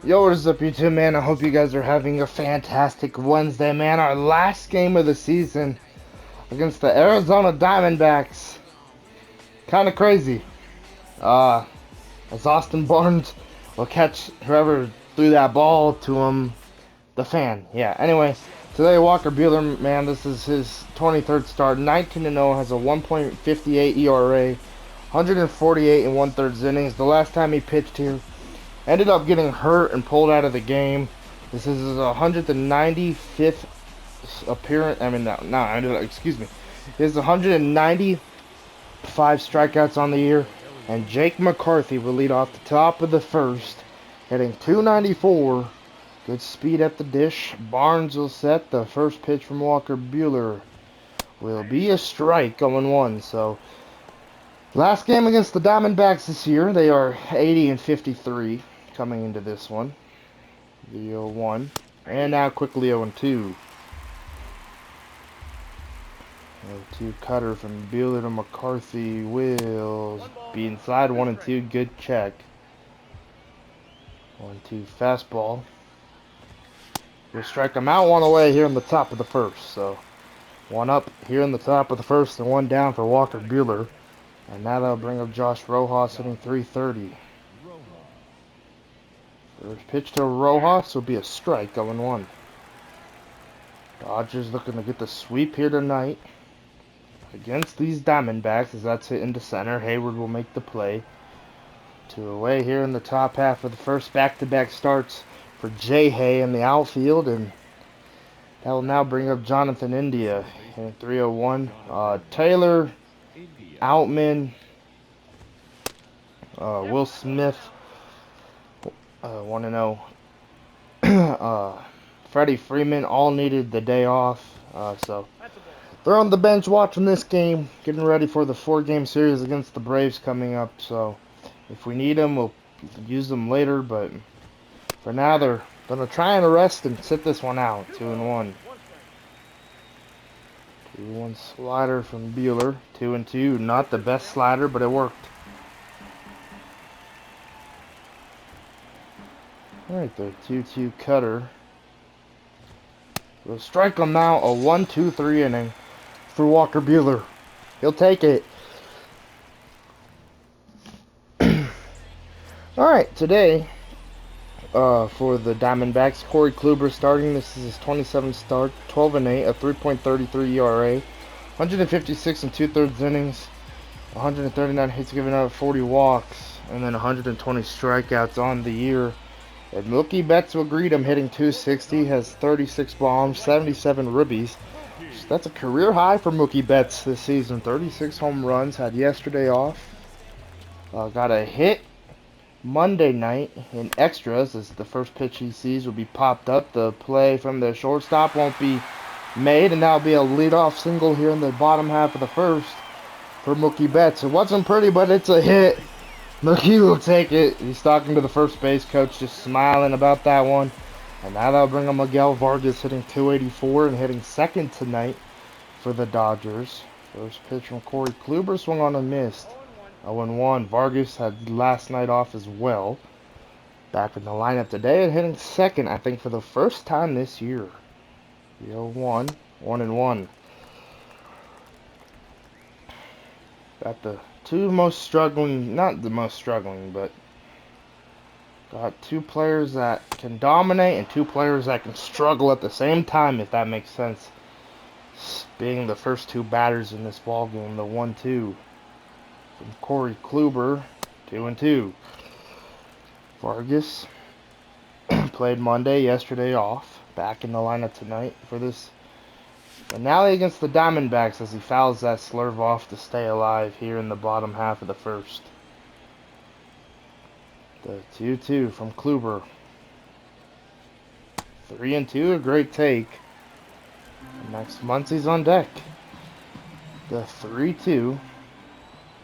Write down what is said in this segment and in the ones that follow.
Yo, what is up, YouTube, man? I hope you guys are having a fantastic Wednesday, man. Our last game of the season against the Arizona Diamondbacks. Kind of crazy. Uh, as Austin Barnes will catch whoever threw that ball to him, the fan. Yeah, anyway, today Walker Buehler, man, this is his 23rd start. 19-0, has a 1.58 ERA, 148 and one-thirds innings. The last time he pitched here, ended up getting hurt and pulled out of the game. This is his 195th appearance. I mean, excuse me. His 195 strikeouts on the year. And Jake McCarthy will lead off the top of the first, hitting 294. Good speed at the dish. Barnes will set. The first pitch from Walker Buehler will be a strike going one. So, last game against the Diamondbacks this year, they are 80 and 53 coming into this one. The 0-1. And now quickly 0-2. 0-2 cutter from Buehler to McCarthy will be inside 1-2. Good check. 1-2 fastball. We'll strike him out, one away here in the top of the first. So, one up here in the top of the first and one down for Walker Buehler. And now that'll bring up Josh Rojas hitting 330. First pitch to Rojas will be a strike, 0-1. Dodgers looking to get the sweep here tonight against these Diamondbacks, as that's hit into center. Hayward will make the play. 2 away here in the top half of the first. Back-to-back starts for Jay Hay in the outfield, and that will now bring up Jonathan India in 3-0-1. Taylor, Outman, Will Smith, 1-0. Freddie Freeman all needed the day off, so they're on the bench watching this game, getting ready for the 4-game series against the Braves coming up. So if we need them, we'll use them later, but for now they're gonna try and rest and sit this one out. 2-1. 2-1 slider from Buehler. 2-2. Not the best slider, but it worked. Alright, the 2-2 cutter. We'll strike him now. A 1-2-3 inning for Walker Buehler. He'll take it. Alright, today, for the Diamondbacks, Corey Kluber starting. This is his 27th start. 12-8, a 3.33 ERA. 156 and two-thirds innings. 139 hits given up, 40 walks, and then 120 strikeouts on the year. And Mookie Betts will greet him, hitting 260, has 36 bombs, 77 ribbies. That's a career high for Mookie Betts this season. 36 home runs, had yesterday off. Got a hit Monday night in extras, as the first pitch he sees will be popped up. The play from the shortstop won't be made, and that'll be a leadoff single here in the bottom half of the first for Mookie Betts. It wasn't pretty, but it's a hit. Mookie will take it. He's talking to the first base coach, just smiling about that one. And now that'll bring up Miguel Vargas hitting 284 and hitting second tonight for the Dodgers. First pitch from Corey Kluber, swung on and missed. 0-1. Vargas had last night off as well. Back in the lineup today and hitting second, I think, for the first time this year. 0-1. 1-1. Got the two most struggling, not the most struggling, but got two players that can dominate and two players that can struggle at the same time, if that makes sense. Being the first two batters in this ball game, the 1-2 from Corey Kluber, 2-2. Vargas played Monday, yesterday off. Back in the lineup tonight for this finale against the Diamondbacks, as he fouls that slurve off to stay alive here in the bottom half of the first. The 2-2 from Kluber. 3-2, a great take. Next Muncy's on deck. The 3-2.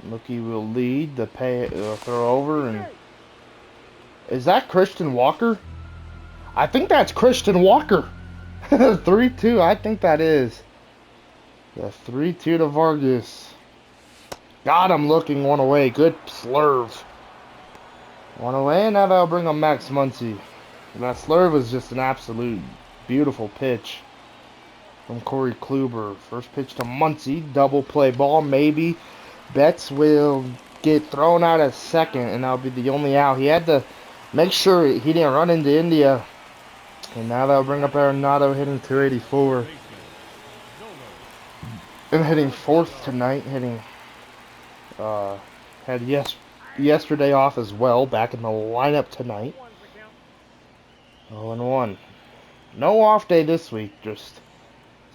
Mookie will lead. The throw over, and is that Christian Walker? I think that's Christian Walker. 3-2, I think that is. The 3-2 to Vargas. Got him looking one away. Good slurve. One away, and now that'll bring up Max Muncy. That slurve was just an absolute beautiful pitch from Corey Kluber. First pitch to Muncy, double play ball, maybe. Betts will get thrown out at second, and that'll be the only out. He had to make sure he didn't run into India. And now that'll bring up Arenado hitting 284. And hitting fourth tonight, had yesterday off as well, back in the lineup tonight. 0-1. No off day this week, just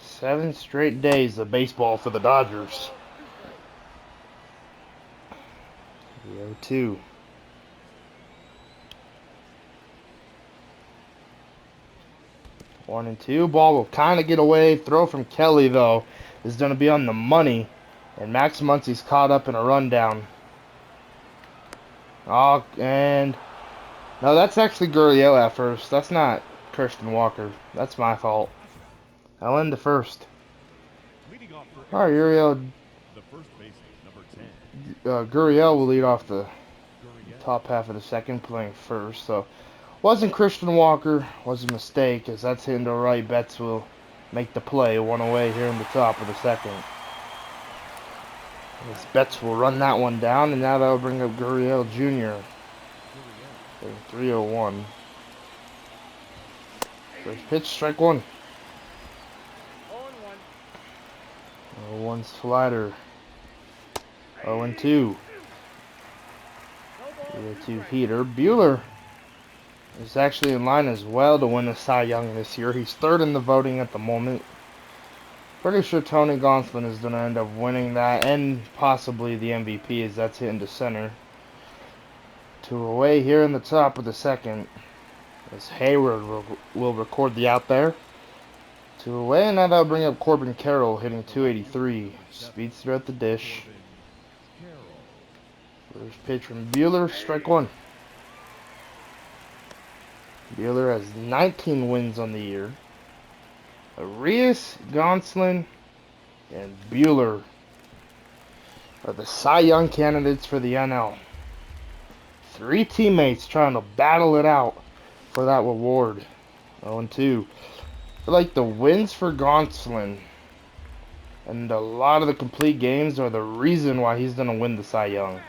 7 straight days of baseball for the Dodgers. 0-2. One and two. Ball will kind of get away. Throw from Kelly, though, is going to be on the money. And Max Muncy's caught up in a rundown. Oh, and no, that's actually Gurriel at first. That's not Christian Walker. That's my fault. I'll end the first. All right, Gurriel. Gurriel will lead off the top half of the second, playing first. So, wasn't Christian Walker. Was a mistake, as that's hitting to right. Betts will make the play. One away here in the top of the second. As Betts will run that one down, and now that'll bring up Gurriel Jr. 3-0-1. First pitch, strike one. 0-1 slider. 0-2. 0-2 heater. Buehler is actually in line as well to win the Cy Young this year. He's third in the voting at the moment. Pretty sure Tony Gonsolin is going to end up winning that, and possibly the MVP, as that's hitting to center. 2 away here in the top of the second, as Hayward will record the out there. 2 away, and now that'll bring up Corbin Carroll hitting 283. Speedster at the dish. First pitch from Buehler, strike one. Buehler has 19 wins on the year. Arias, Gonsolin, and Buehler are the Cy Young candidates for the NL. 3 teammates trying to battle it out for that reward. 0-2. I feel like the wins for Gonsolin and a lot of the complete games are the reason why he's going to win the Cy Young.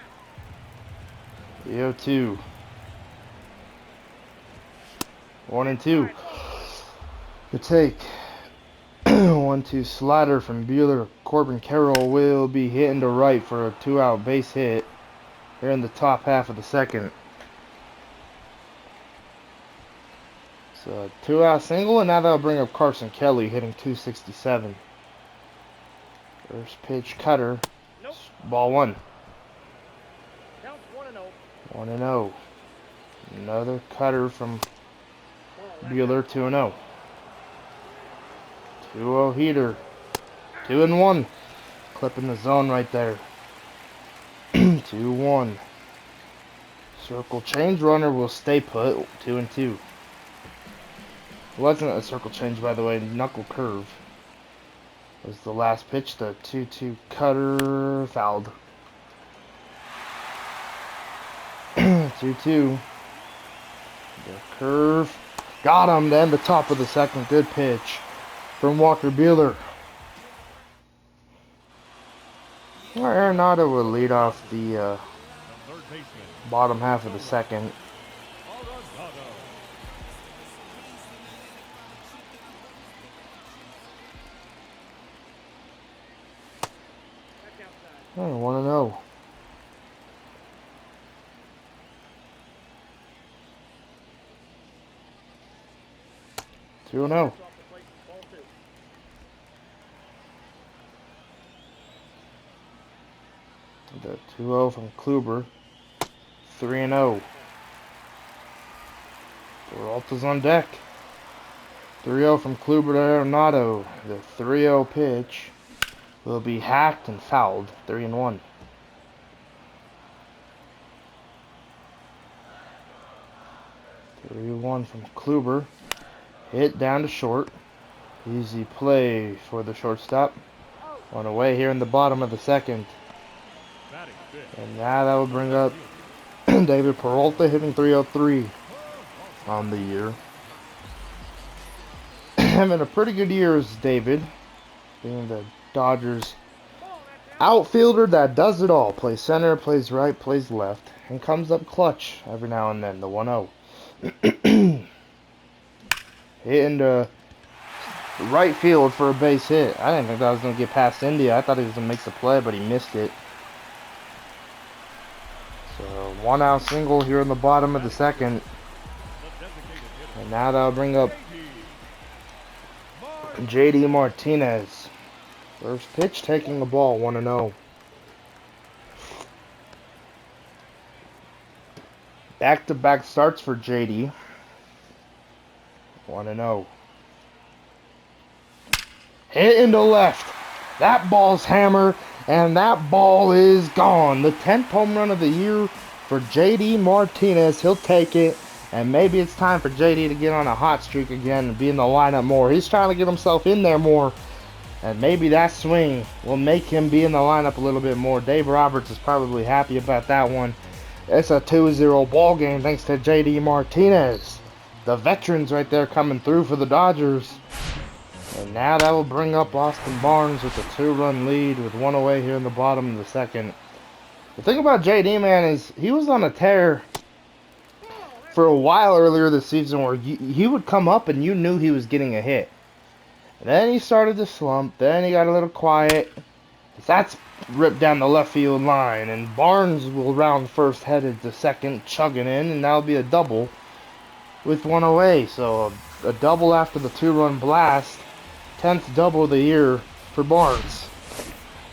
0-2. 1-2. The take. 1-2 slider from Buehler. Corbin Carroll will be hitting to right for a 2-out base hit here in the top half of the second. So a 2-out single, and now that'll bring up Carson Kelly hitting 267. First pitch cutter. Nope. Ball one. Count 1-0. 1-0. Another cutter from Buehler, 2-0. 2-0 heater. 2-1. Clipping the zone right there. 2-1. Circle change runner will stay put. 2-2. It wasn't a circle change, by the way. Knuckle curve was the last pitch. The 2-2 cutter fouled. 2-2. The curve. Got him. Then the top of the second. Good pitch from Walker Buehler. Arenado will lead off the bottom half of the second. Oh, 1-0. Two and 0. The 2-0 from Kluber. 3-0. Peralta's on deck. 3-0 from Kluber to Arenado. The 3-0 pitch will be hacked and fouled. 3-1. Three-1 from Kluber. Hit down to short. Easy play for the shortstop. On away here in the bottom of the second. And now that will bring up David Peralta hitting 303. on the year. Having a pretty good year is David, being the Dodgers outfielder that does it all. Plays center, plays right, plays left, and comes up clutch every now and then. The 1-0. Hitting the right field for a base hit. I didn't think that was going to get past India. I thought he was going to make the play, but he missed it. So, 1-out single here in the bottom of the second. And now that'll bring up JD Martinez. First pitch, taking the ball, 1-0. Back-to-back starts for JD. 1-0. Hit into left. That ball's hammered, and that ball is gone. The 10th home run of the year for JD Martinez. He'll take it, and maybe it's time for JD to get on a hot streak again and be in the lineup more. He's trying to get himself in there more, and maybe that swing will make him be in the lineup a little bit more. Dave Roberts is probably happy about that one. It's a 2-0 ball game thanks to JD Martinez. The veterans right there coming through for the Dodgers. And now that will bring up Austin Barnes with a 2-run lead with one away here in the bottom of the second. The thing about JD, man, is he was on a tear for a while earlier this season where he would come up and you knew he was getting a hit. And then he started to slump. Then he got a little quiet. That's ripped down the left field line. And Barnes will round first, headed to second, chugging in. And that'll be a double with one away. So a double after the 2-run blast. 10th double of the year for Barnes.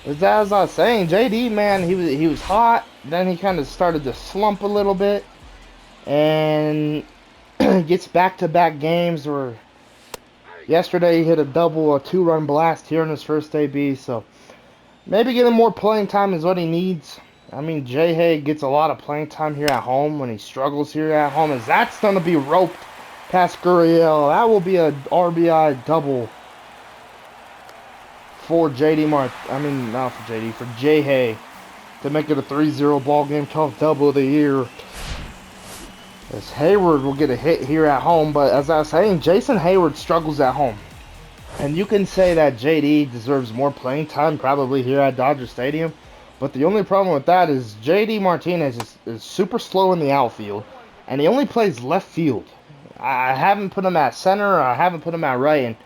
As I was saying, JD, man, he was hot. Then he kind of started to slump a little bit. And gets back-to-back games where yesterday he hit a double, a 2-run blast here in his first AB. So maybe getting more playing time is what he needs. I mean, J-Hay gets a lot of playing time here at home when he struggles here at home. As that's going to be roped past Gurriel. That will be a RBI double for for J-Hay to make it a 3-0 ball game, 12th double of the year. As Hayward will get a hit here at home, but as I was saying, Jason Hayward struggles at home. And you can say that JD deserves more playing time probably here at Dodger Stadium, but the only problem with that is JD Martinez is super slow in the outfield, and he only plays left field. I haven't put him at center, or I haven't put him at right, and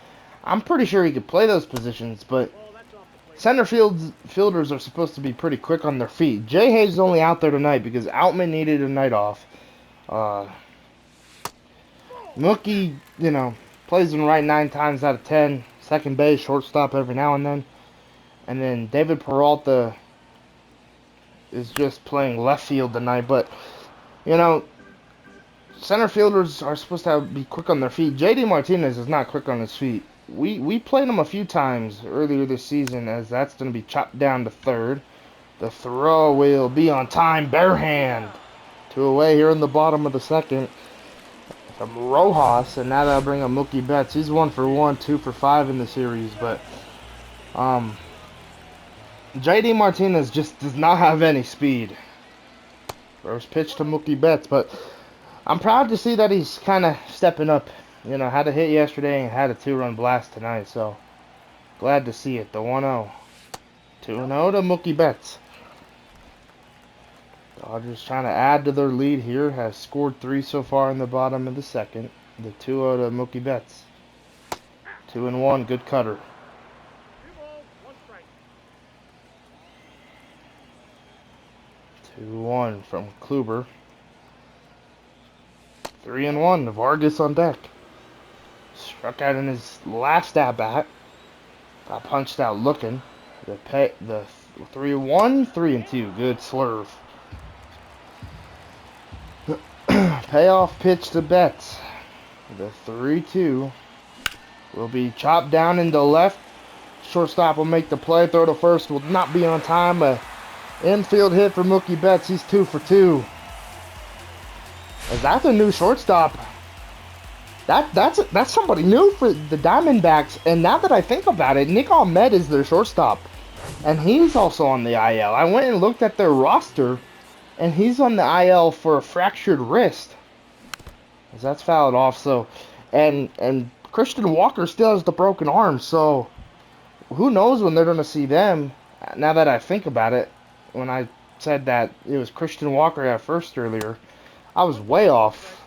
I'm pretty sure he could play those positions, but center fielders are supposed to be pretty quick on their feet. Jay Hayes only out there tonight because Outman needed a night off. Mookie, plays him right 9 times out of 10. Second base, shortstop every now and then. And then David Peralta is just playing left field tonight. But, center fielders are supposed to be quick on their feet. JD Martinez is not quick on his feet. We played him a few times earlier this season, as that's going to be chopped down to third. The throw will be on time, bare hand. 2 away here in the bottom of the second from Rojas, and now that'll bring up Mookie Betts. He's 1 for 1, 2 for 5 in the series, but JD Martinez just does not have any speed. First pitch to Mookie Betts, but I'm proud to see that he's kind of stepping up. Had a hit yesterday and had a 2-run blast tonight, so glad to see it. The 1-0. 2-0 to Mookie Betts. Dodgers trying to add to their lead here. Has scored 3 so far in the bottom of the second. The 2-0 to Mookie Betts. 2-1, good cutter. 2-1 from Kluber. 3-1, Vargas on deck. Struck out in his last at-bat. Got punched out looking. The 3-1, 3-2. Good slurve. Payoff pitch to Betts. The 3-2 will be chopped down into left. Shortstop will make the play. Throw to first will not be on time. A infield hit for Mookie Betts. He's 2 for 2. Is that the new shortstop? That's somebody new for the Diamondbacks. And now that I think about it, Nick Ahmed is their shortstop, and he's also on the IL. I went and looked at their roster, and he's on the IL for a fractured wrist. That's fouled off. So, and Christian Walker still has the broken arm. So who knows when they're gonna see them? Now that I think about it, when I said that it was Christian Walker at first earlier, I was way off.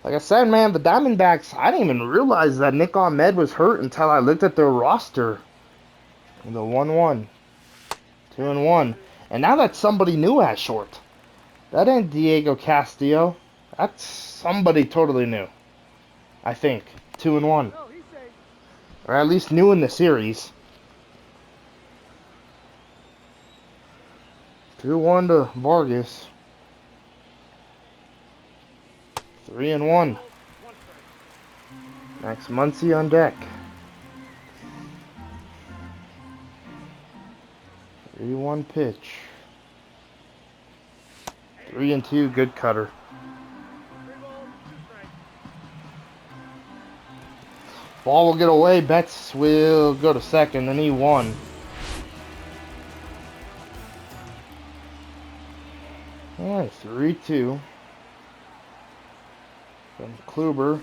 Like I said, man, the Diamondbacks, I didn't even realize that Nick Ahmed was hurt until I looked at their roster. The 1-1, 2-1, and now that's somebody new at short. That ain't Diego Castillo. That's somebody totally new. I think 2-1, or at least new in the series. 2-1 to Vargas. 3-1. Max Muncy on deck. 3-1 pitch. 3-2, good cutter. Ball will get away. Betts will go to second, and he won. Alright, 3-2. From Kluber.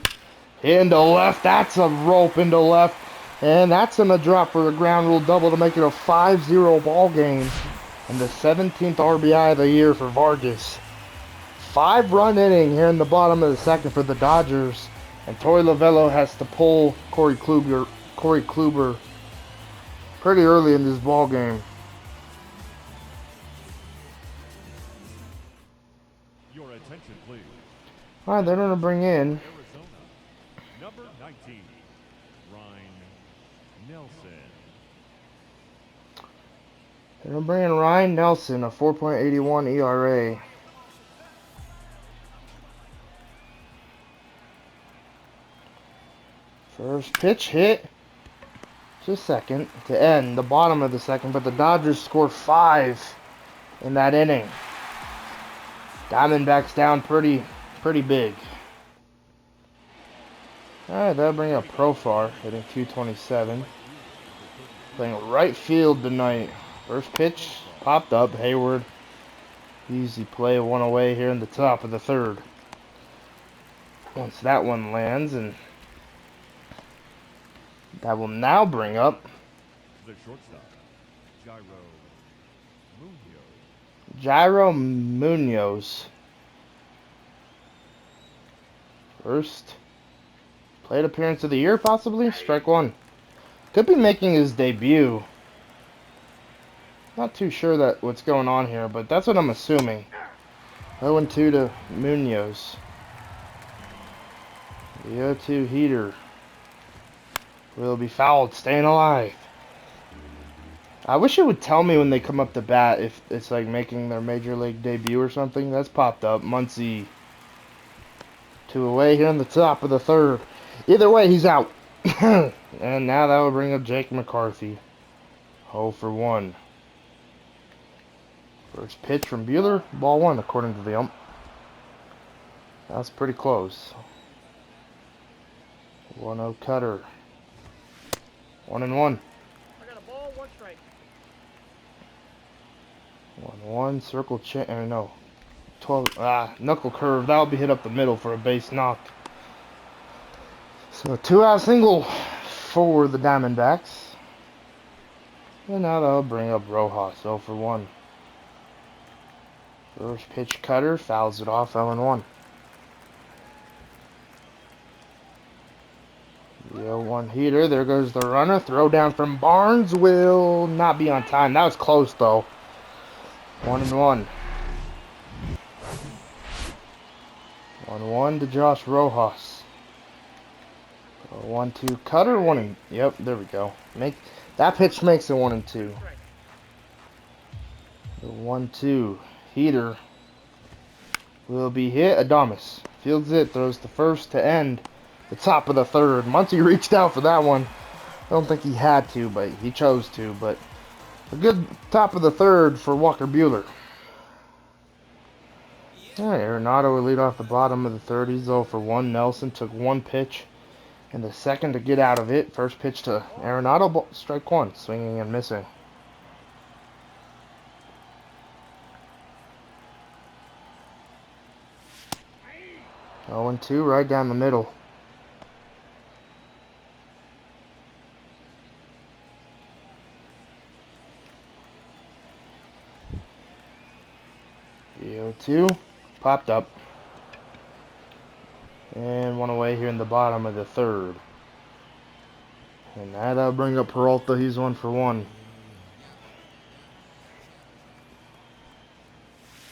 Into left. That's a rope into left. And that's going to drop for the ground rule double to make it a 5-0 ball game. And the 17th RBI of the year for Vargas. 5-run inning here in the bottom of the second for the Dodgers. And Torey Lovullo has to pull Corey Kluber pretty early in this ball game. Your attention, please. All right, they're going to bring in Arizona, number 19, Ryan Nelson. They're going to bring in Ryan Nelson, a 4.81 ERA. First pitch hit. Just second to end the bottom of the second, but the Dodgers scored 5 in that inning. Diamondbacks down pretty big. Alright, that'll bring up Profar, hitting 227. Playing right field tonight. First pitch popped up. Hayward. Easy play, one away here in the top of the third. Once that one lands, and that will now bring up The shortstop, Munoz. Jairo Munoz. First plate appearance of the year, possibly. Strike one. Could be making his debut. Not too sure that what's going on here, but that's what I'm assuming. 0-2 to Munoz. The 0-2 heater will be fouled, staying alive. I wish it would tell me when they come up to bat if it's like making their major league debut or something. That's popped up. Muncy 2 away here in the top of the third. Either way, he's out. And now that will bring up Jake McCarthy. 0 for 1. First pitch from Buehler, ball 1 according to the ump. That's pretty close. 1-0 cutter. 1-1. I got a ball, 1 strike. 1-1, circle change, no. 12, knuckle curve, that'll be hit up the middle for a base knock. So 2-out single for the Diamondbacks. And now that'll bring up Rojas, 0 for 1. First pitch cutter, fouls it off, 0-1. The 0-1 heater, there goes the runner. Throw down from Barnes will not be on time. That was close though. 1-1. 1-1 to Josh Rojas. 1-2 cutter, yep, there we go. That pitch makes it 1-2. The 1-2 heater will be hit. Adames fields it, throws the first to end the top of the third. Muncy reached out for that one. I don't think he had to, but he chose to. But a good top of the third for Walker Buehler. Alright, Arenado will lead off the bottom of the third. He's 0 for 1. Nelson took 1 pitch in the second to get out of it. First pitch to Arenado, strike 1, swinging and missing. 0-2 right down the middle. The 0-2 popped up. And one away here in the bottom of the third. And that'll bring up Peralta. He's 1 for 1.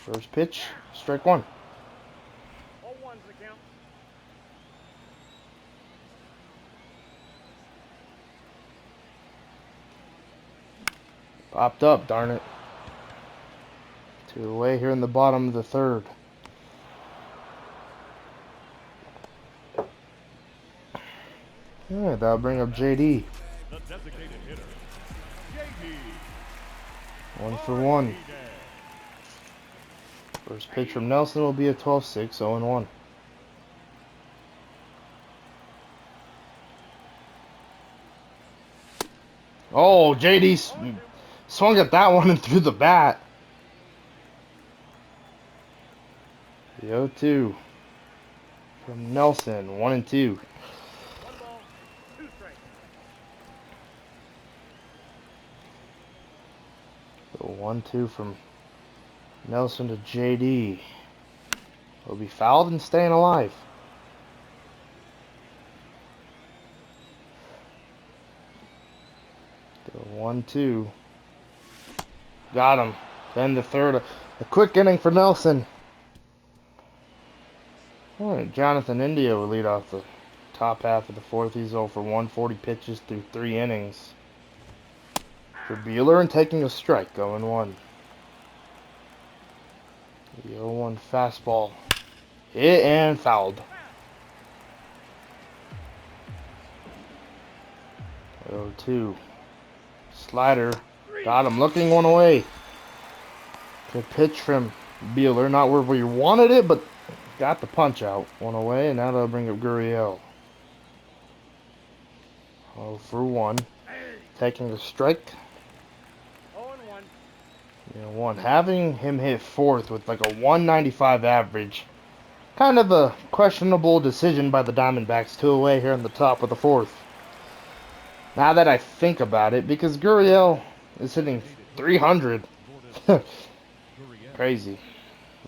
First pitch, strike 1. All ones the count. Popped up, darn it. 2 away here in the bottom of the third. Yeah, that'll bring up JD. The designated hitter, JD. 1 for 1. First pitch from Nelson will be a 12-6, 0-1. Oh, JD swung at that one and threw the bat. The 0-2 from Nelson, 1-2. 1 ball, 2 strikes. The 1-2 from Nelson to JD. Will be fouled and staying alive. The 1-2. Got him. Then the third. A quick inning for Nelson. All right, Jonathan India will lead off the top half of the fourth. He's 0 for 1, 40 pitches through 3 innings. For Buehler and taking a strike, 0-1. The 0-1 fastball. Hit and fouled. 0-2. Slider. Got him. Looking one away. Good pitch from Buehler. Not where we wanted it, but got the punch out. 1 away, and now that'll bring up Gurriel. 0 for 1. Taking a strike. 0-1. 1. Having him hit fourth with like a 195 average. Kind of a questionable decision by the Diamondbacks. 2 away here in the top of the fourth. Now that I think about it, because Gurriel is hitting 300. Crazy.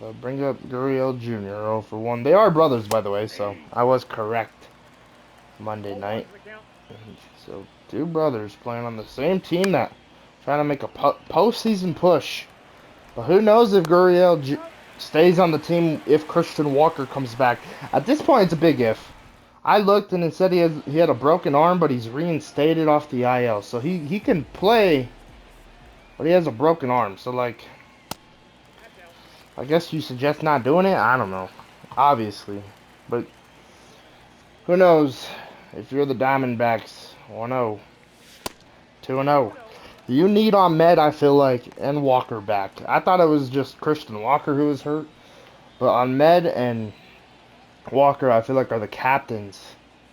I'll bring up Gurriel Jr. 0 for 1. They are brothers, by the way, so I was correct Monday All night. ones the count. So 2 brothers playing on the same team that trying to make a postseason push. But who knows if Gurriel stays on the team if Christian Walker comes back. At this point, it's a big if. I looked and it said he had a broken arm, but he's reinstated off the IL. So he can play, but he has a broken arm. So, like, That's out. I guess you suggest not doing it? I don't know. Obviously. But who knows if you're the Diamondbacks. 1-0. 2-0. You need Ahmed, I feel like, and Walker back. I thought it was just Christian Walker who was hurt. But Ahmed and Walker, I feel like, are the captains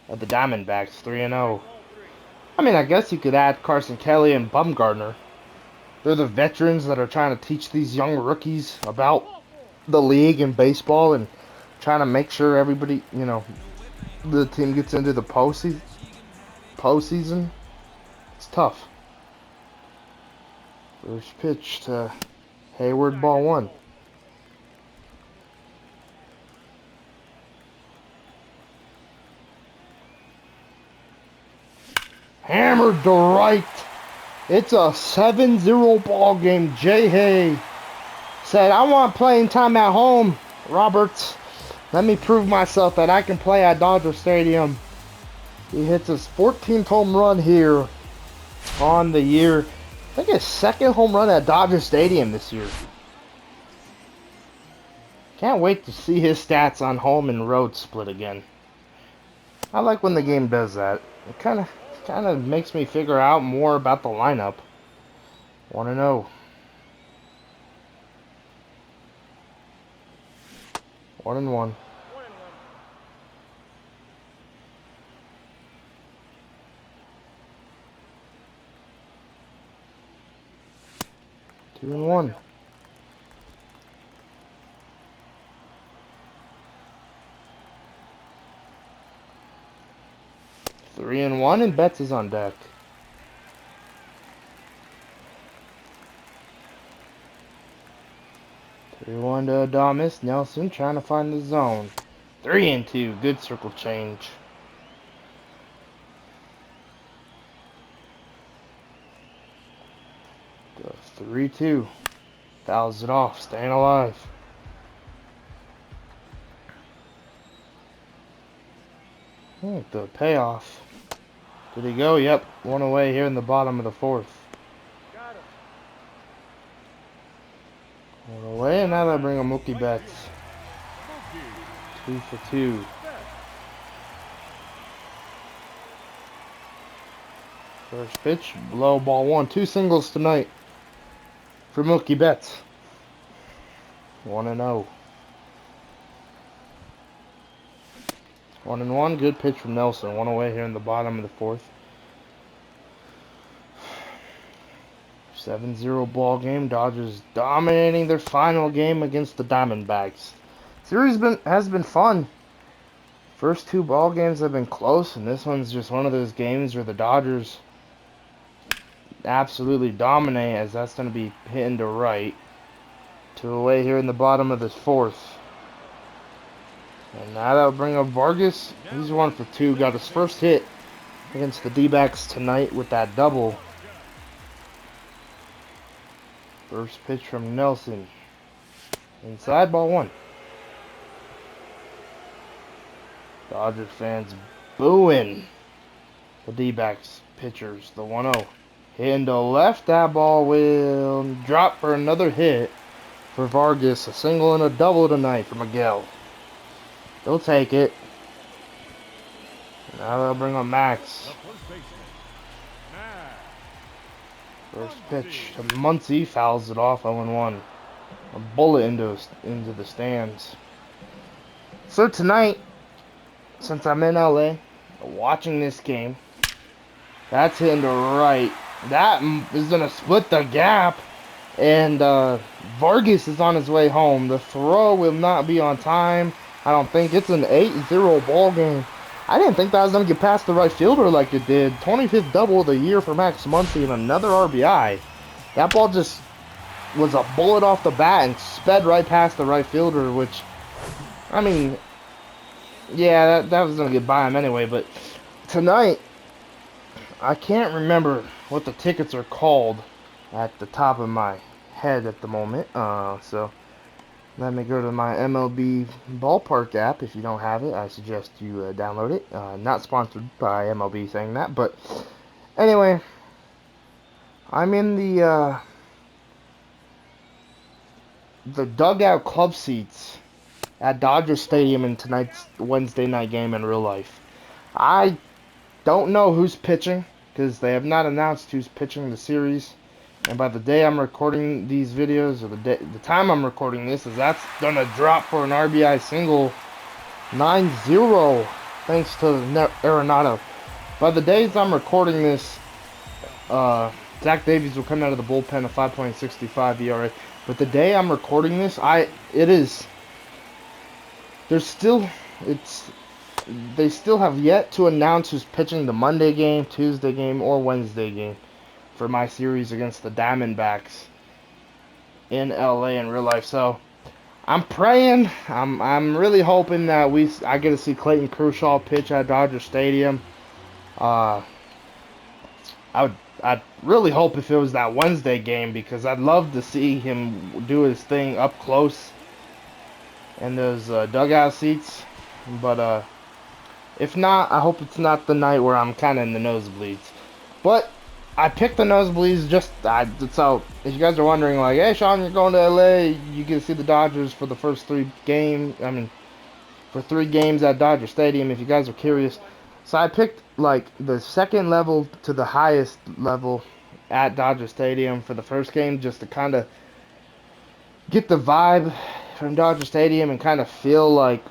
of the Diamondbacks. 3-0. All 3. I mean, I guess you could add Carson Kelly and Bumgarner. They're the veterans that are trying to teach these young rookies about the league and baseball and trying to make sure everybody, you know, the team gets into the postseason. It's tough. First pitch to Hayward, ball 1. Hammered to right. It's a 7-0 ball game. Jay Hay said, I want playing time at home, Roberts. Let me prove myself that I can play at Dodger Stadium. He hits his 14th home run here on the year. I think his 2nd home run at Dodger Stadium this year. Can't wait to see his stats on home and road split again. I like when the game does that. It kind of makes me figure out more about the lineup. 1-0. 1-1. 1-1. 2-1. 3-1, and Betts is on deck. Three one to Adamas. Nelson trying to find the zone. 3-2. Good circle change. Go 3-2. Fouls it off. Staying alive. The payoff. Did he go? Yep. One away here in the bottom of the fourth. Got him. One away, and now they bring a Mookie Betts. Mookie. 2 for 2. Betts. First pitch, low ball 1. 2 singles tonight for Mookie Betts. 1-0. 1-1. Good pitch from Nelson. One away here in the bottom of the fourth. 7-0 ball game. Dodgers dominating their final game against the Diamondbacks. Series has been fun. First 2 ball games have been close, and this one's just one of those games where the Dodgers absolutely dominate, as that's going to be hitting to right. 2 away here in the bottom of this fourth. And now that'll bring up Vargas. He's 1 for 2. Got his first hit against the Dbacks tonight with that double. First pitch from Nelson. Inside, ball 1. Dodger fans booing the D-backs pitchers. The 1-0. Hitting to left. That ball will drop for another hit for Vargas. A single and a double tonight for Miguel. They'll take it. Now they'll bring on Max. The first baseman. Max. First pitch to Muncy. Fouls it off. 0-1. A bullet into the stands. So tonight, since I'm in LA, watching this game, that's hitting to right. That is going to split the gap. And Vargas is on his way home. The throw will not be on time. I don't think. It's an 8-0 ball game. I didn't think that was going to get past the right fielder like it did. 25th double of the year for Max Muncy and another RBI. That ball just was a bullet off the bat and sped right past the right fielder, which, I mean, yeah, that was going to get by him anyway. But tonight, I can't remember what the tickets are called at the top of my head at the moment. So let me go to my MLB ballpark app. If you don't have it, I suggest you download it. Not sponsored by MLB saying that, but anyway, I'm in the dugout club seats at Dodger Stadium in tonight's Wednesday night game in real life. I don't know who's pitching because they have not announced who's pitching the series. And by the day I'm recording these videos, or the time I'm recording this, that's going to drop for an RBI single. 9-0, thanks to Arenado. By the days I'm recording this, Zach Davies will come out of the bullpen at 5.65 ERA. But the day I'm recording this, they still have yet to announce who's pitching the Monday game, Tuesday game, or Wednesday game for my series against the Diamondbacks in LA in real life. So I'm praying, I'm really hoping that I get to see Clayton Kershaw pitch at Dodger Stadium. I'd really hope if it was that Wednesday game, because I'd love to see him do his thing up close in those dugout seats. But if not, I hope it's not the night where I'm kind of in the nosebleeds. But I picked the nosebleeds so if you guys are wondering, like, hey Sean, you're going to LA, you get to see the Dodgers for the first 3 games. I mean, for 3 games at Dodger Stadium, if you guys are curious. So I picked like the second level to the highest level at Dodger Stadium for the first game, just to kind of get the vibe from Dodger Stadium and kind of feel like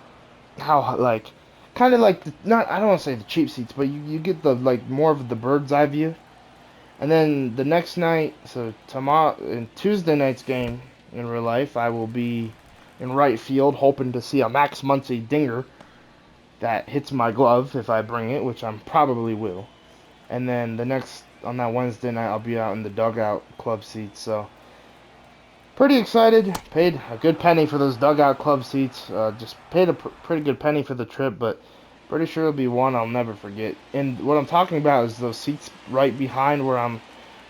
how, like, kind of like I don't want to say the cheap seats, but you get the, like, more of the bird's eye view. And then the next night, so tomorrow, in Tuesday night's game in real life, I will be in right field hoping to see a Max Muncy dinger. that hits my glove if I bring it, which I probably will. And then the next, on that Wednesday night, I'll be out in the dugout club seats. So, pretty excited. Paid a good penny for those dugout club seats. Just paid a pretty good penny for the trip, but pretty sure it'll be one I'll never forget. And what I'm talking about is those seats right behind where I'm.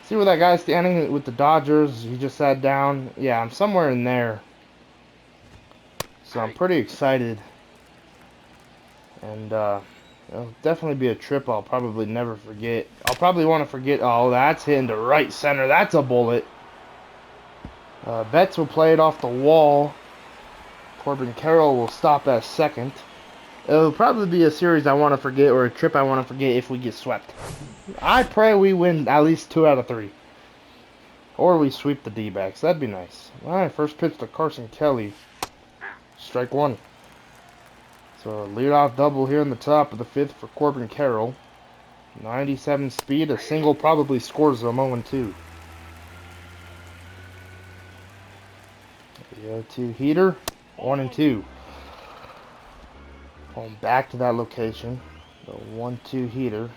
See where that guy's standing with the Dodgers? He just sat down. Yeah, I'm somewhere in there. So I'm pretty excited. And it'll definitely be a trip I'll probably never forget. I'll probably want to forget. Oh, that's hitting to right center. That's a bullet. Betts will play it off the wall. Corbin Carroll will stop at second. It'll probably be a series I want to forget or a trip I want to forget if we get swept. I pray we win at least 2 out of 3. Or we sweep the Dbacks. That'd be nice. Alright, first pitch to Carson Kelly. Strike 1. So a leadoff double here in the top of the 5th for Corbin Carroll. 97 speed. A single probably scores them 0-2. The 0-2 heater. 1-2. Going back to that location. The 1-2 heater.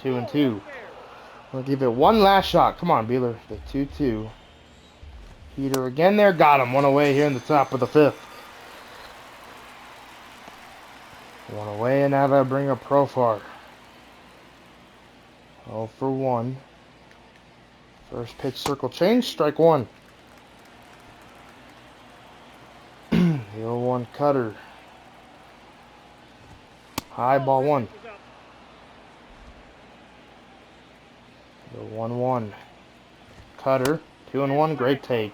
2-2. We'll give it one last shot. Come on, Beeler. The 2-2. Heater again there. Got him. One away here in the top of the 5th. One away, and now that'll bring up Profar. 0 for 1. First pitch circle change. Strike 1. The 0-1 cutter. High ball 1. The 1-1 cutter. 2-1. Great take.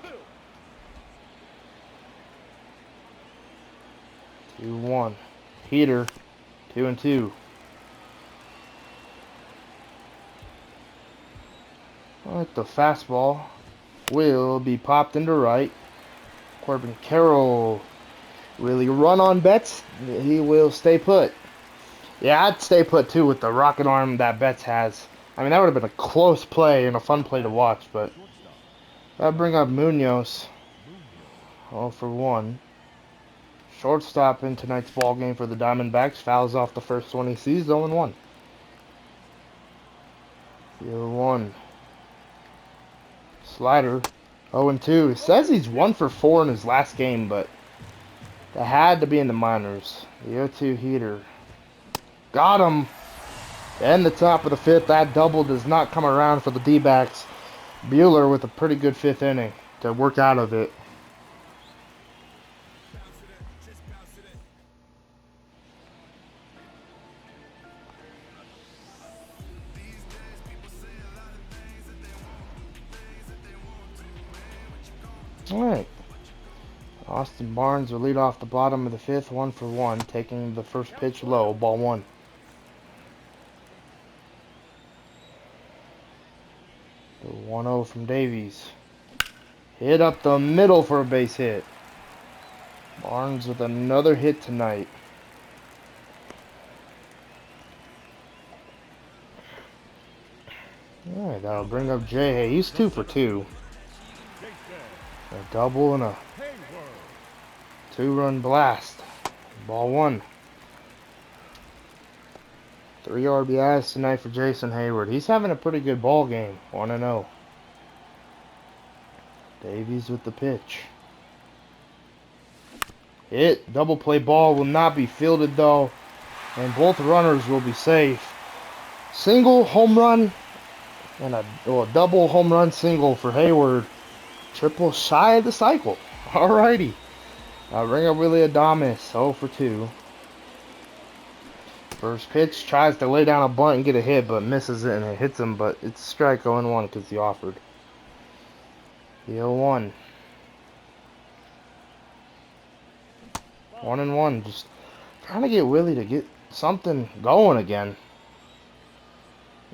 2-1 heater. 2-2. Alright, the fastball will be popped into right. Corbin Carroll, will he run on Betts? He will stay put. Yeah, I'd stay put too with the rocket arm that Betts has. I mean, that would have been a close play and a fun play to watch, but that'll bring up Munoz. 0 for 1. Shortstop in tonight's ball game for the Diamondbacks. Fouls off the first one he sees. 0-1. 0-1. Slider. 0-2. It says he's 1 for 4 in his last game, but that had to be in the minors. The 0-2 heater. Got him. And the top of the 5th. That double does not come around for the D-backs. Bueller with a pretty good 5th inning to work out of it. Alright. Austin Barnes will lead off the bottom of the 5th, 1 for 1, taking the first pitch low, ball 1. The 1-0 from Davies. Hit up the middle for a base hit. Barnes with another hit tonight. Alright, that'll bring up Jay. Hey, he's 2 for 2. A double and a 2-run blast. Ball 1. 3 RBIs tonight for Jason Hayward. He's having a pretty good ball game. 1-0. Davies with the pitch. Hit. Double play ball will not be fielded though. And both runners will be safe. Single home run and a double home run single for Hayward. Triple shy of the cycle. Alrighty. Ring up Willie Adames. 0 for 2. First pitch. Tries to lay down a bunt and get a hit, but misses it and it hits him. But it's a strike 0-1 because he offered. The 0-1. 1-1. Just trying to get Willie to get something going again.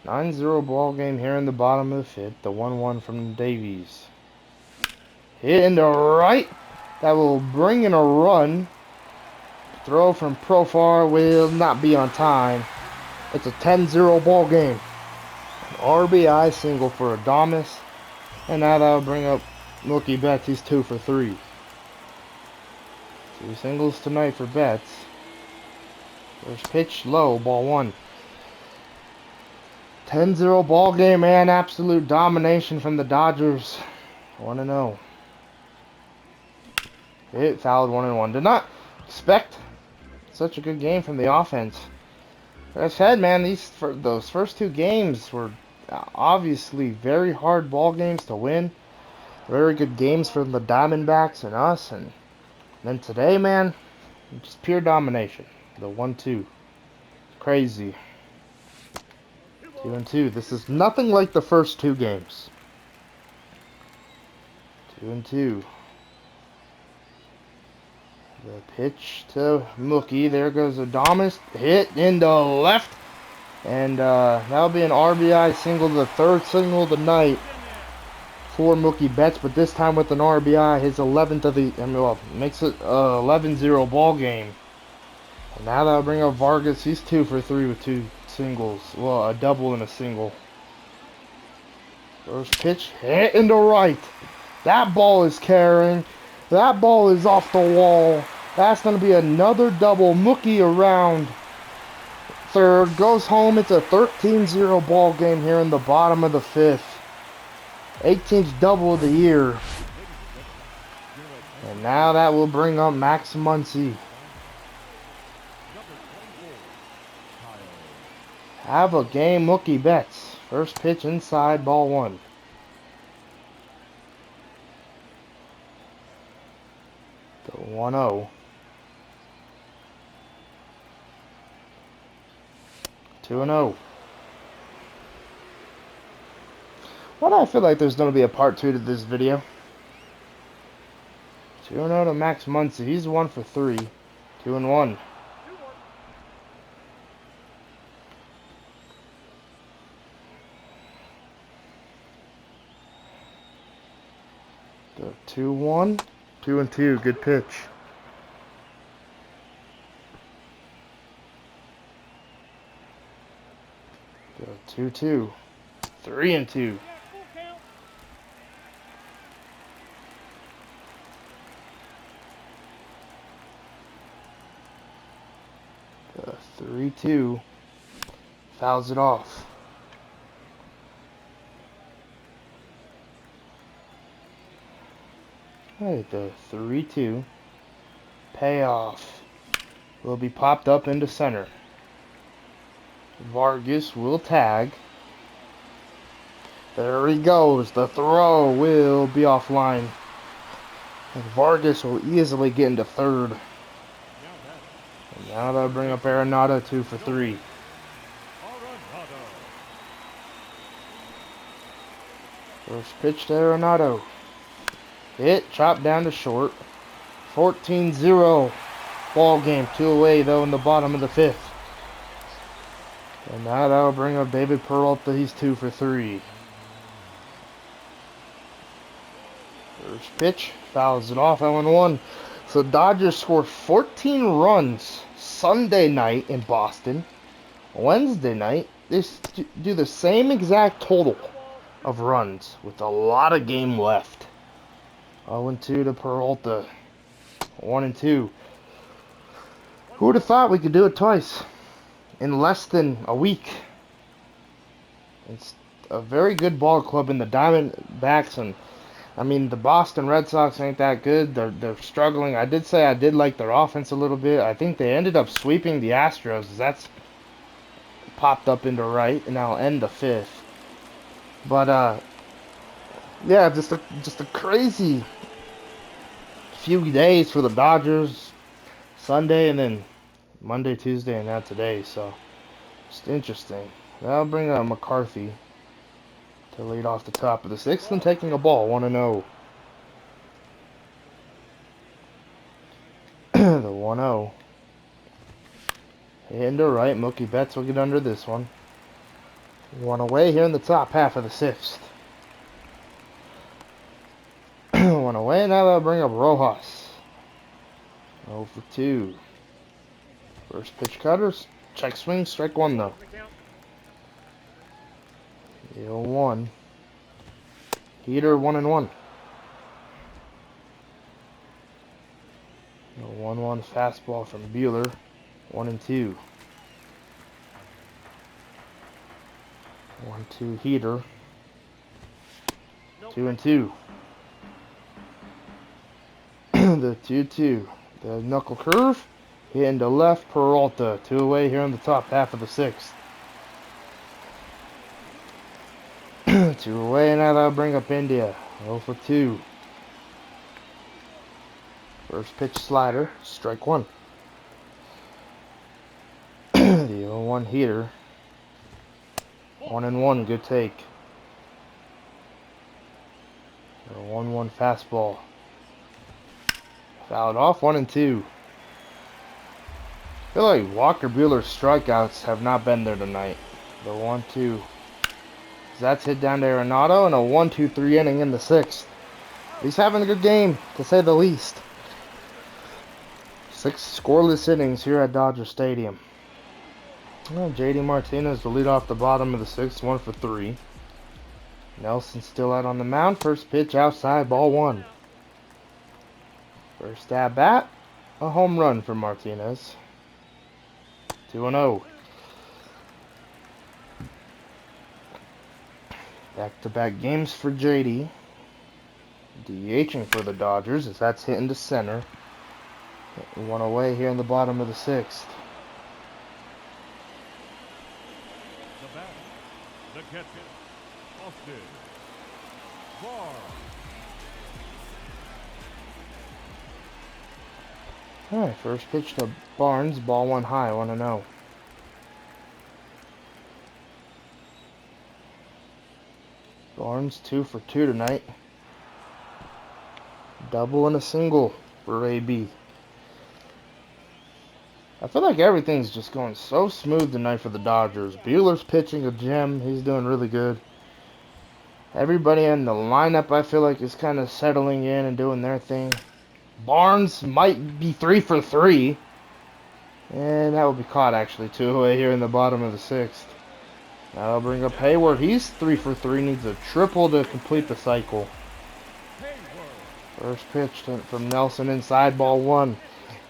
9-0 ball game here in the bottom of the 5th. The 1-1 from Davies. Hit into right. That will bring in a run. Throw from Profar will not be on time. It's a 10-0 ball game. An RBI single for Adames. And now that'll bring up Mookie Betts. He's 2 for 3. 2 singles tonight for Betts. First pitch, low, ball one. 10-0 ball game, man. Absolute domination from the Dodgers. 1-0. Hit, fouled, 1-1. Did not expect such a good game from the offense. Like I said, man, those first two games were obviously very hard ball games to win. Very good games from the Diamondbacks and us, and then today, man, just pure domination. The 1-2, crazy. 2-2. This is nothing like the first two games. 2-2. The pitch to Mookie. There goes Adames. Hit into left. And that'll be an RBI single, the third single of the night for Mookie Betts. But this time with an RBI, his 11th of the, makes it 11-0 ball game. And now that'll bring up Vargas. He's 2 for 3 with 2 singles. Well, a double and a single. First pitch, hit into right. That ball is carrying. That ball is off the wall. That's going to be another double. Mookie around third. Goes home. It's a 13-0 ball game here in the bottom of the 5th. 18th double of the year. And now that will bring up Max Muncy. Have a game, Mookie Betts. First pitch inside, ball one. The 1-0. 2-0. Why do I feel like there's going to be a part 2 to this video? 2-0 to Max Muncy. He's 1 for 3. 2-1. The 2-1. 2-2. Good pitch. The 2-2. 3-2. The 3-2. Fouls it off. Alright, the 3-2 payoff will be popped up into center. Vargas will tag. There he goes. The throw will be offline. And Vargas will easily get into third. And now they'll bring up Arenado 2 for 3. First pitch to Arenado. Hit, chopped down to short. 14-0 ball game. 2 away though in the bottom of the 5th. And now that'll bring up David Peralta. He's 2 for 3. First pitch, fouls it off, 0-1. So Dodgers score 14 runs Sunday night in Boston. Wednesday night, they do the same exact total of runs with a lot of game left. 0-2 to Peralta. 1-2. Who would have thought we could do it twice in less than a week? It's a very good ball club in the Diamondbacks, and I mean the Boston Red Sox ain't that good. They're struggling. I did say I did like their offense a little bit. I think they ended up sweeping the Astros. That's popped up into right, and I'll end the 5th. But yeah, just a crazy few days for the Dodgers. Sunday and then Monday, Tuesday, and now today. So just interesting. That'll bring McCarthy to lead off the top of the 6th and taking a ball, 1-0. The 1-0. Hitting to right. Mookie Betts will get under this one. 1 away here in the top half of the 6th. 1 away. Now that'll bring up Rojas. 0 for 2. First pitch cutters. Check swing. Strike 1 though. 0-1. Heater 1-1. 1-1 fastball from Buehler. 1-2. 1-2 heater. Nope. 2-2. The 2-2. The knuckle curve. Hitting to left, Peralta. 2 away here in the top half of the 6th. 2 away, now that'll bring up India. 0 for 2. First pitch slider, strike 1. The 0-1 heater. 1-1, good take. The 1-1 fastball. Fouled off, 1-2. I feel like Walker Buehler's strikeouts have not been there tonight. The 1-2. That's hit down to Arenado, and a 1-2-3 inning in the 6th. He's having a good game, to say the least. 6 scoreless innings here at Dodger Stadium. Well, JD Martinez will lead off the bottom of the 6th, 1 for 3. Nelson still out on the mound. First pitch outside, ball 1. First at bat, a home run for Martinez. 2-0. Back-to-back games for JD. DHing for the Dodgers as that's hitting to center. 1 away here in the bottom of the 6th. The batter, the catcher, Austin Barr. Alright, first pitch to Barnes, ball 1 high, 1-0. Barnes 2 for 2 tonight. Double and a single for AB. I feel like everything's just going so smooth tonight for the Dodgers. Buehler's pitching a gem. He's doing really good. Everybody in the lineup, I feel like, is kind of settling in and doing their thing. Barnes might be 3 for 3. And that will be caught, actually, 2 away here in the bottom of the 6th. That'll bring up Hayward. He's 3 for 3. Needs a triple to complete the cycle. First pitch from Nelson inside, ball 1.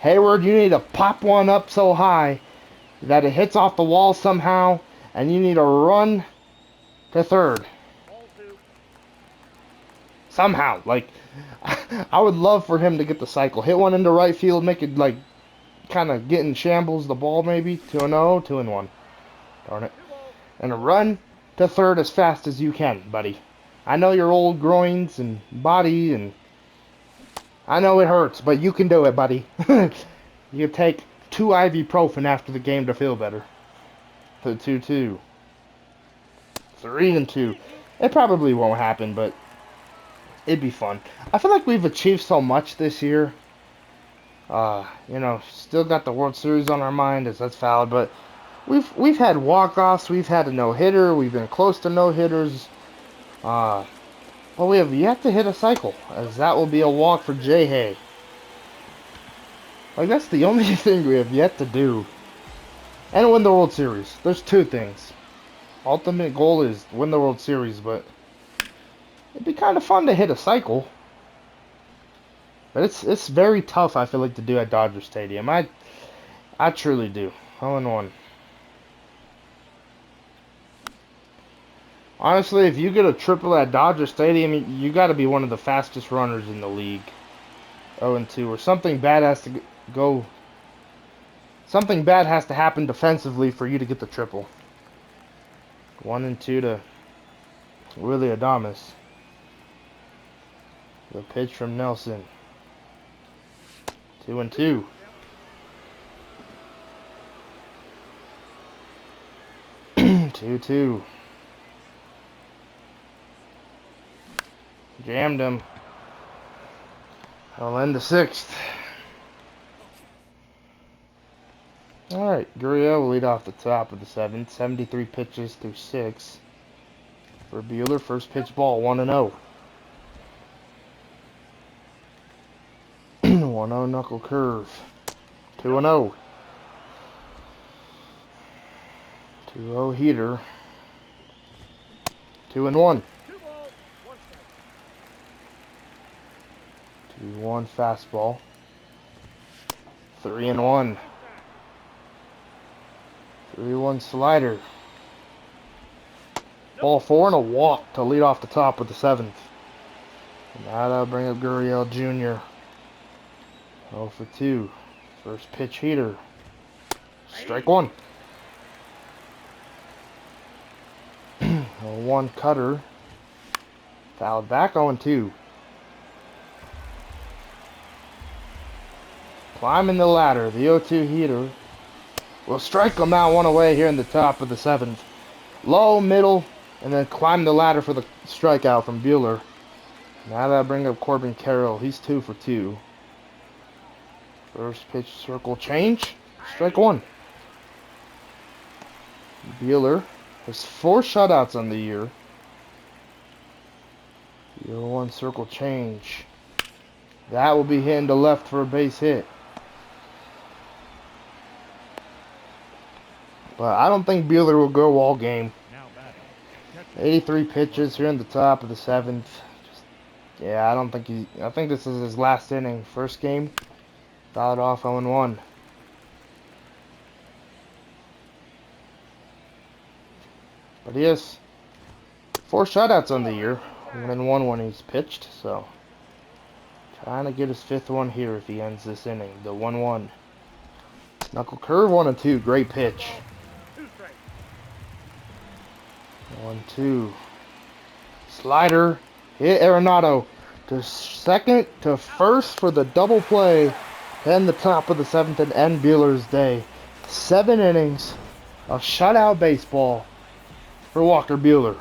Hayward, you need to pop one up so high that it hits off the wall somehow, and you need to run to third. Ball 2. Somehow. Like, I would love for him to get the cycle. Hit one into right field, make it, like, kind of get in shambles the ball maybe. 2-0, 2-1. Darn it. 2 balls. And a run to third as fast as you can, buddy. I know your old groins and body, and I know it hurts, but you can do it, buddy. You take 2 ibuprofen after the game to feel better. The 2-2. 3-2. It probably won't happen, but it'd be fun. I feel like we've achieved so much this year. You know, still got the World Series on our mind as that's fouled, but we've had walk-offs, we've had a no-hitter, we've been close to no-hitters. Well, we have yet to hit a cycle, as that will be a walk for Jay Hay. Like, that's the only thing we have yet to do. And win the World Series. There's 2 things. Ultimate goal is win the World Series, but it'd be kind of fun to hit a cycle. But it's very tough, I feel like, to do at Dodger Stadium. I truly do. 0-1. Honestly, if you get a triple at Dodger Stadium, you got to be one of the fastest runners in the league. 0-2, or something bad has to go. Something bad has to happen defensively for you to get the triple. 1-2 to Willie Adames. The pitch from Nelson. 2-2. Two. Jammed him. I'll end the 6th. Alright, Gurriel will lead off the top of the 7th. 73 pitches through 6. For Buehler, first pitch ball, 1-0. 1-0 knuckle curve. 2-0. 2-0 heater. 2-1. 2 balls. 1 strike. 2-1 fastball. 3-1. 3-1 slider. Ball 4 and a walk to lead off the top with the 7th. And now that'll bring up Gurriel Jr. 0 for 2. First pitch heater. Strike 1. 1 cutter. Fouled back 0-2. Climbing the ladder. The 0-2 heater will strike him out 1 away here in the top of the 7th. Low, middle, and then climb the ladder for the strikeout from Buehler. Now that'll bring up Corbin Carroll. He's 2 for 2. First pitch circle change. Strike 1. Buehler has 4 shutouts on the year. 0-1 circle change. That will be hitting to left for a base hit. But I don't think Buehler will go all game. 83 pitches here in the top of the 7th. Yeah, I think this is his last inning. First game, fouled off 0-1. But he has 4 shutouts on the year. 1-1 when he's pitched, so trying to get his 5th one here if he ends this inning. The 1-1. Knuckle curve 1-2. Great pitch. 1-2. Slider. Hit Arenado to second to first for the double play. And the top of the 7th and end Buehler's day. 7 innings of shutout baseball for Walker Buehler.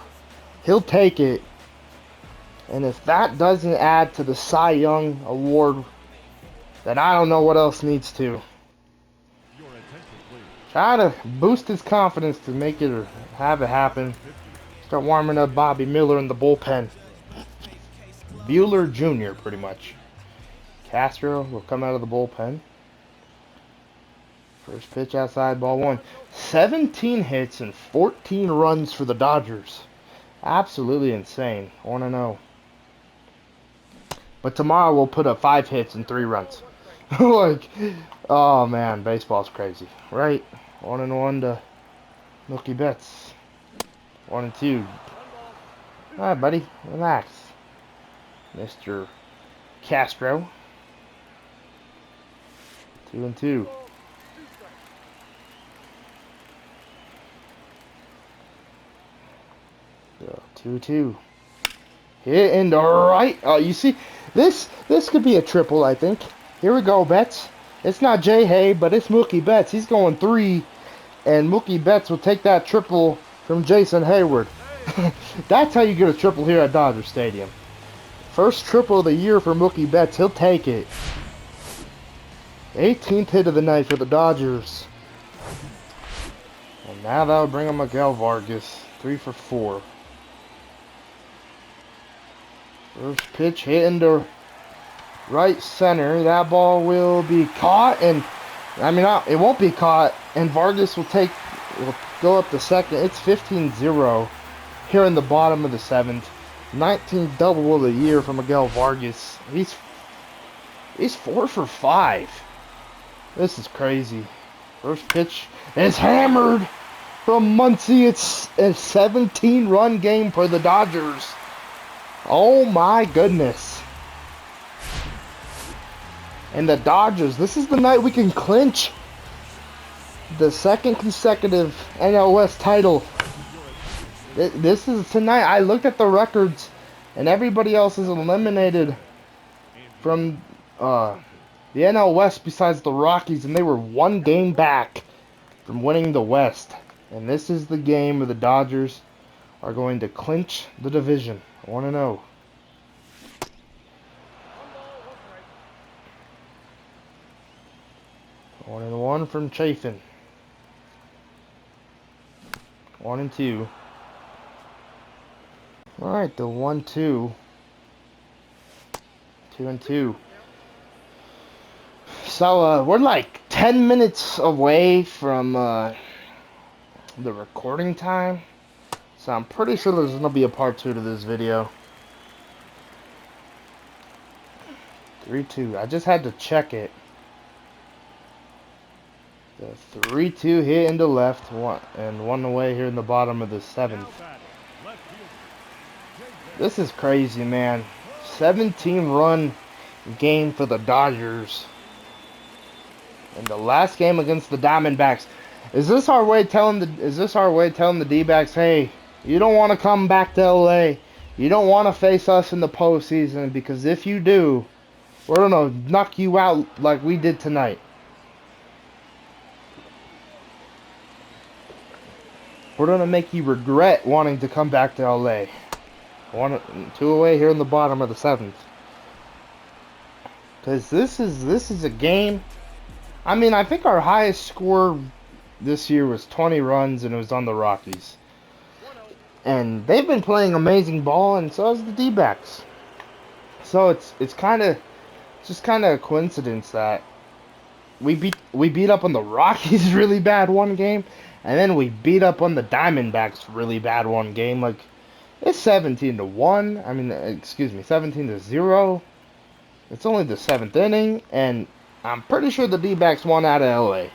He'll take it. And if that doesn't add to the Cy Young Award, then I don't know what else needs to. Try to boost his confidence to make it or have it happen. Start warming up Bobby Miller in the bullpen. Buehler Jr. pretty much. Castro will come out of the bullpen. First pitch outside, ball 1. 17 hits and 14 runs for the Dodgers. Absolutely insane. 1-0. But tomorrow we'll put up 5 hits and 3 runs. Like, oh man, baseball's crazy, right? 1-1 to Mookie Betts. 1-2. All right, buddy, relax, Mr. Castro. 2-2. So 2-2. Hit in the right. Oh, you see, this could be a triple, I think. Here we go, Betts. It's not Jay Hay, but it's Mookie Betts. He's going 3, and Mookie Betts will take that triple from Jason Hayward. That's how you get a triple here at Dodger Stadium. First triple of the year for Mookie Betts. He'll take it. 18th hit of the night for the Dodgers. And now that will bring him Miguel Vargas. 3 for 4. First pitch hit into right center. That ball will be caught, and it won't be caught. And Vargas will go up to second. It's 15-0 here in the bottom of the 7th. 19th double of the year for Miguel Vargas. He's 4 for 5. This is crazy. First pitch is hammered from Muncy. It's a 17-run game for the Dodgers. Oh my goodness. And the Dodgers, this is the night we can clinch the 2nd consecutive NL West title. This is tonight. I looked at the records, and everybody else is eliminated from the NL West besides the Rockies, and they were 1 game back from winning the West. And this is the game where the Dodgers are going to clinch the division. 1-0. 1-1 from Chafin. 1-2. Alright, the 1-2. 2-2. So, we're like 10 minutes away from the recording time. So I'm pretty sure there's going to be a part 2 to this video. 3-2. I just had to check it. The 3-2 hit into left, one away here in the bottom of the seventh. Now batting, left fielder. This is crazy, man. 17-run game for the Dodgers in the last game against the Diamondbacks. Is this our way telling the D-backs, hey, you don't want to come back to LA. You don't want to face us in the postseason, because if you do, we're gonna knock you out like we did tonight. We're gonna make you regret wanting to come back to LA. 2 away here in the bottom of the seventh. Because this is a game. I mean, I think our highest score this year was 20 runs, and it was on the Rockies. And they've been playing amazing ball, and so has the D-backs. So it's just kind of a coincidence that we beat up on the Rockies really bad one game, and then we beat up on the Diamondbacks really bad one game. Like, it's 17-1. I mean, excuse me, 17-0. It's only the 7th inning, and I'm pretty sure the D-backs won out of LA.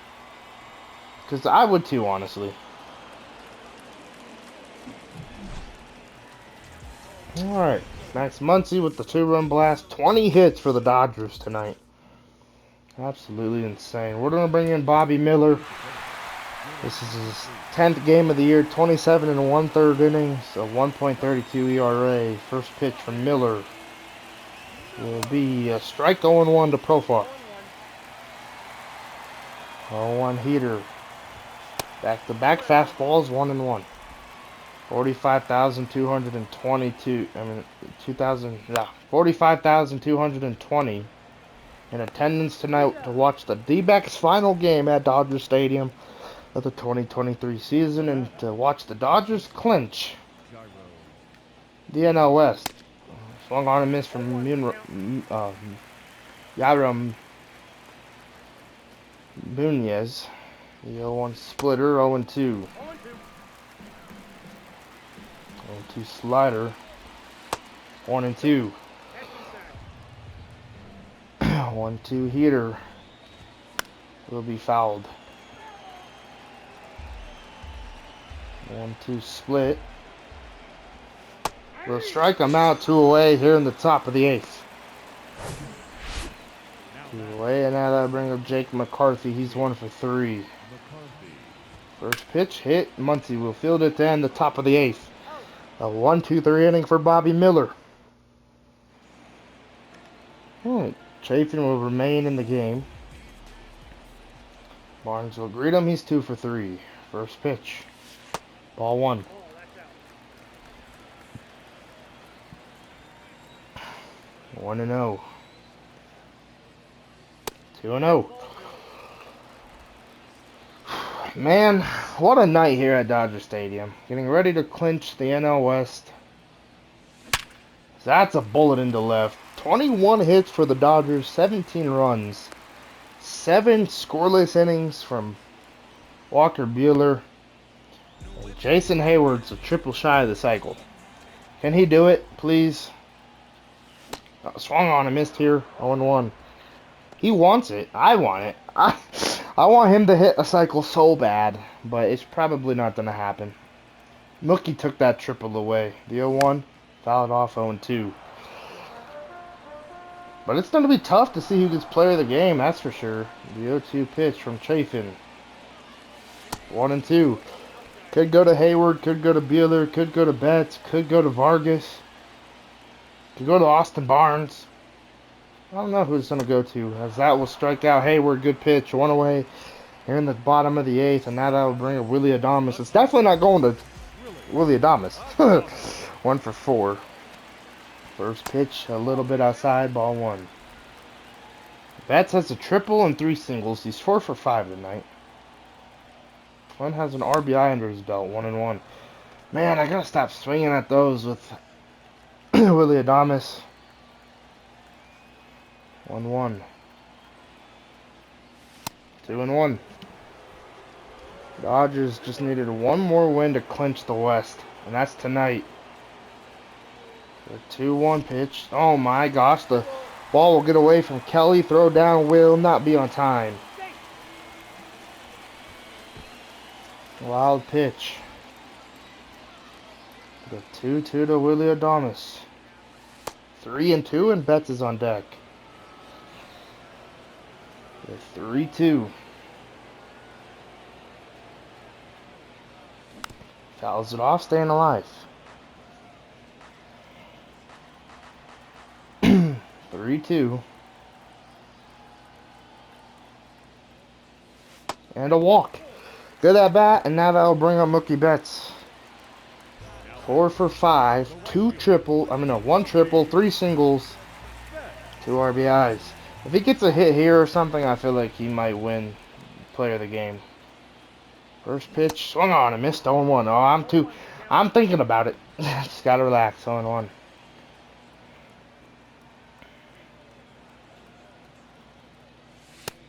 Because I would too, honestly. Alright, Max Muncy with the 2-run blast. 20 hits for the Dodgers tonight. Absolutely insane. We're going to bring in Bobby Miller. This is his 10th game of the year. 27 1/3 innings. A 1.32 ERA. First pitch from Miller will be a strike 0-1 to Profar. 0-1 heater. Back-to-back fastballs, 1-1. 45,222. 45,220 in attendance tonight to watch the D-backs final game at Dodger Stadium of the 2023 season, and to watch the Dodgers clinch the NL West. Swung on and missed from Yaram Bunez. The 0-1 splitter, 0-2. 0-2 slider. 1-2. 1-2 heater will be fouled. 1-2 split. We'll strike him out. 2 away here in the top of the 8th. 2 away, and now that'll bring up Jake McCarthy. He's 1 for 3. First pitch hit. Muncy will field it to end the top of the 8th. A 1-2-3 inning for Bobby Miller. Chafin will remain in the game. Barnes will greet him. He's 2 for 3. First pitch. Ball 1. One and 0. 2-0. Man, what a night here at Dodger Stadium. Getting ready to clinch the NL West. That's a bullet into left. 21 hits for the Dodgers, 17 runs. 7 scoreless innings from Walker Buehler. And Jason Hayward's a triple shy of the cycle. Can he do it, please? Swung on and missed here. 0-1. He wants it. I want it. I want him to hit a cycle so bad, but it's probably not going to happen. Mookie took that triple away. The 0-1 fouled off. 0-2. But it's going to be tough to see who gets player of the game, that's for sure. The 0-2 pitch from Chafin. 1-2. Could go to Hayward, could go to Buehler, could go to Betts, could go to Vargas. Could go to Austin Barnes. I don't know who it's going to go to, as that will strike out Hayward. Good pitch. 1 away here in the bottom of the 8th, and now that will bring up Willie Adames. It's definitely not going to Willie Adames. 1 for 4. First pitch, a little bit outside, ball 1. Betts has a triple and 3 singles. He's 4 for 5 tonight. Glenn has an RBI under his belt, 1-1. Man, I gotta stop swinging at those with Willie Adames. 1-1. 2-1. Dodgers just needed one more win to clinch the West, and that's tonight. The 2-1 pitch. Oh my gosh, the ball will get away from Kelly. Throw down will not be on time. Wild pitch. The 2-2 to Willie Adames. 3-2 and Betts is on deck. The 3-2. Fouls it off, staying alive. 3-2. And a walk. Good at bat, and now that'll bring up Mookie Betts. 4 for 5, 1 triple, 3 singles, 2 RBIs. If he gets a hit here or something, I feel like he might win player of the game. First pitch, swung on and missed 0-1. Oh, I'm thinking about it. Just gotta relax. 0-1.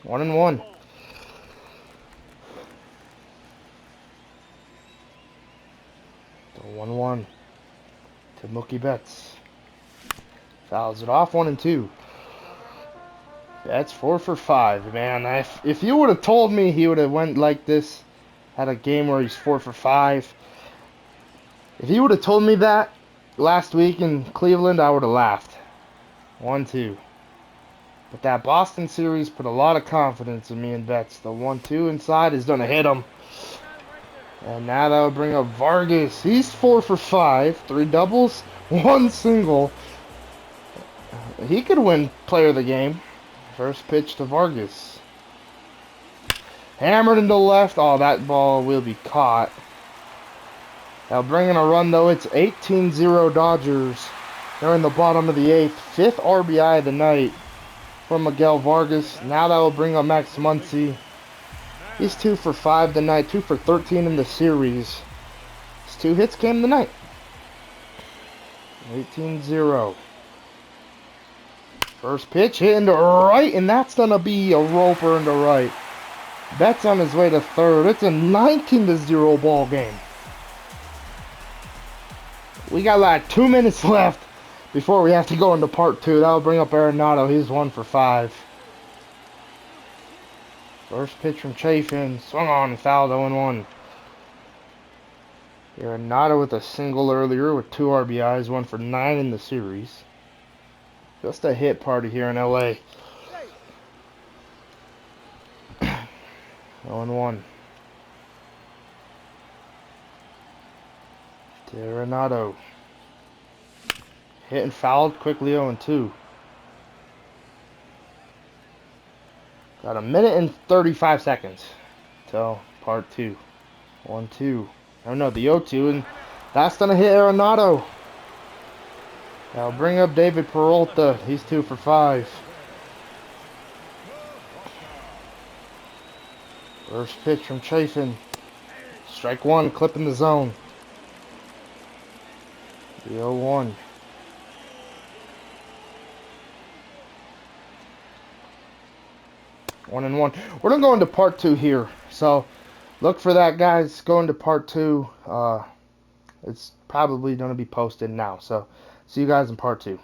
One and one. The 1-1 to Mookie Betts. Fouls it off. 1-2. That's 4 for 5, man. If you would have told me he would have went like this, had a game where he's 4 for 5. If you would have told me that last week in Cleveland, I would have laughed. 1-2. But that Boston series put a lot of confidence in me and Betts. The 1-2 inside is gonna hit him. And now that would bring up Vargas. He's 4 for 5. 3 doubles, 1 single. He could win player of the game. First pitch to Vargas. Hammered into left. Oh, that ball will be caught. Now bringing a run, though. It's 18-0 Dodgers. They're in the bottom of the 8th. 5th RBI of the night from Miguel Vargas. Now that will bring up Max Muncy. He's 2 for 5 tonight. 2 for 13 in the series. His 2 hits came tonight. 18-0. First pitch hit into right, and that's going to be a roper into right. Betts on his way to third. It's a 19-0 ball game. We got like 2 minutes left before we have to go into part 2. That'll bring up Arenado. He's 1 for 5. First pitch from Chafin. Swung on and fouled. 0-1. Arenado with a single earlier with 2 RBIs. 1 for 9 in the series. Just a hit party here in LA. 0-1. Arenado. Hit and fouled quickly. 0-2. Got a minute and 35 seconds till part 2. 1-2. Oh no, the 0-2, and that's gonna hit Arenado. Now bring up David Peralta. He's 2 for 5. First pitch from Chafin. Strike 1, clip in the zone. The 0-1. One and one. We're gonna go into part 2 here, so look for that, guys. Go into part 2. It's probably gonna be posted now. So see you guys in part 2.